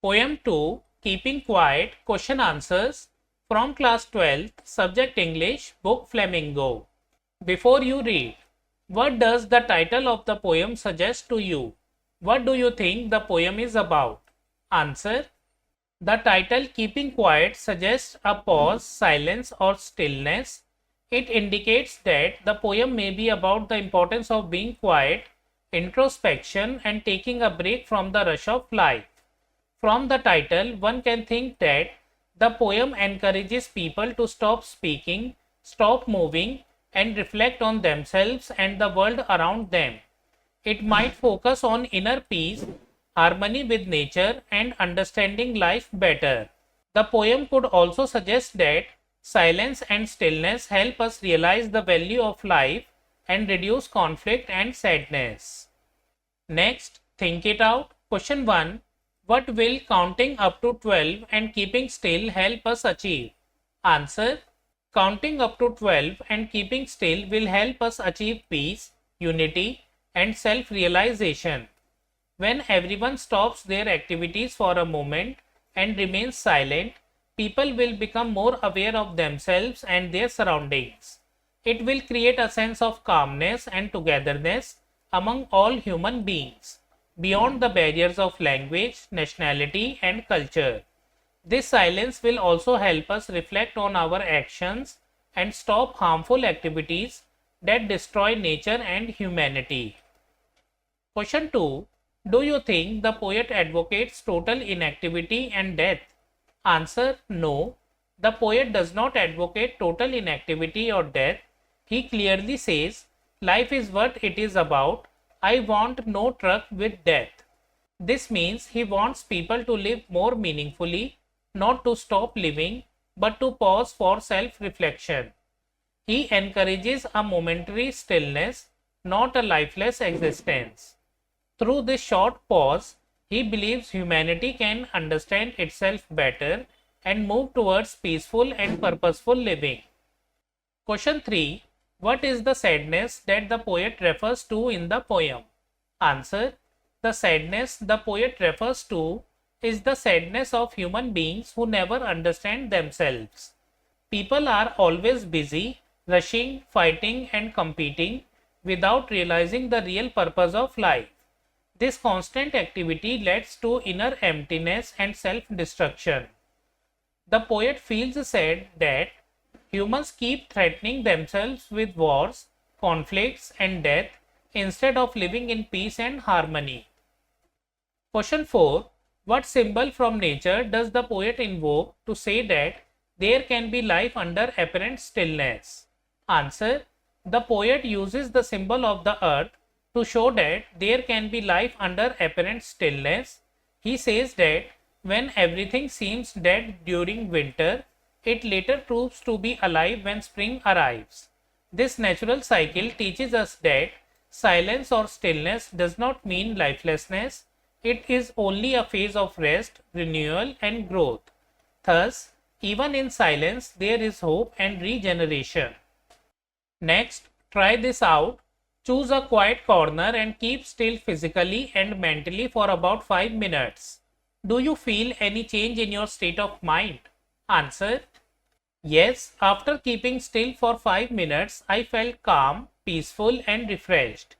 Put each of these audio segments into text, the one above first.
Poem 2, Keeping Quiet, Question Answers from Class 12th, Subject English, Book Flamingo. Before you read, what does the title of the poem suggest to you? What do you think the poem is about? Answer. The title Keeping Quiet suggests a pause, silence, or stillness. It indicates that the poem may be about the importance of being quiet, introspection, and taking a break from the rush of life. From the title, one can think that the poem encourages people to stop speaking, stop moving, and reflect on themselves and the world around them. It might focus on inner peace, harmony with nature, and understanding life better. The poem could also suggest that silence and stillness help us realize the value of life and reduce conflict and sadness. Next, think it out. Question 1. What will counting up to 12 and keeping still help us achieve? Answer. Counting up to 12 and keeping still will help us achieve peace, unity, and self-realization. When everyone stops their activities for a moment and remains silent, people will become more aware of themselves and their surroundings. It will create a sense of calmness and togetherness among all human beings, beyond the barriers of language, nationality, and culture. This silence will also help us reflect on our actions and stop harmful activities that destroy nature and humanity. Question 2. Do you think the poet advocates total inactivity and death? Answer. No. The poet does not advocate total inactivity or death. He clearly says, life is what it is about. I want no truck with death. This means he wants people to live more meaningfully, not to stop living, but to pause for self-reflection. He encourages a momentary stillness, not a lifeless existence. Through this short pause, he believes humanity can understand itself better and move towards peaceful and purposeful living. Question 3. What is the sadness that the poet refers to in the poem? Answer. The sadness the poet refers to is the sadness of human beings who never understand themselves. People are always busy, rushing, fighting, and competing without realizing the real purpose of life. This constant activity leads to inner emptiness and self-destruction. The poet feels sad that humans keep threatening themselves with wars, conflicts, and death instead of living in peace and harmony. Question 4. What symbol from nature does the poet invoke to say that there can be life under apparent stillness? Answer. The poet uses the symbol of the earth to show that there can be life under apparent stillness. He says that when everything seems dead during winter, it later proves to be alive when spring arrives. This natural cycle teaches us that silence or stillness does not mean lifelessness. It is only a phase of rest, renewal, and growth. Thus, even in silence, there is hope and regeneration. Next, try this out. Choose a quiet corner and keep still physically and mentally for about 5 minutes. Do you feel any change in your state of mind? Answer. Yes, after keeping still for 5 minutes, I felt calm, peaceful, and refreshed.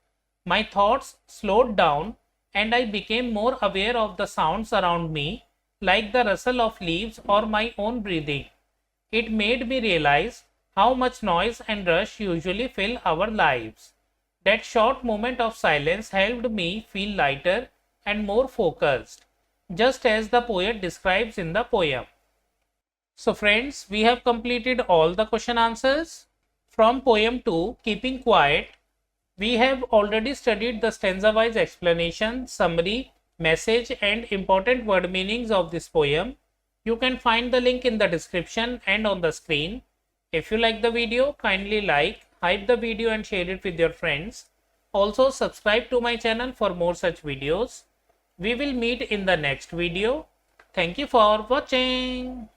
My thoughts slowed down and I became more aware of the sounds around me, like the rustle of leaves or my own breathing. It made me realize how much noise and rush usually fill our lives. That short moment of silence helped me feel lighter and more focused, just as the poet describes in the poem. So friends, we have completed all the question answers. From poem 2, Keeping Quiet, we have already studied the stanza-wise explanation, summary, message, and important word meanings of this poem. You can find the link in the description and on the screen. If you like the video, kindly like, hype the video and share it with your friends. Also subscribe to my channel for more such videos. We will meet in the next video. Thank you for watching.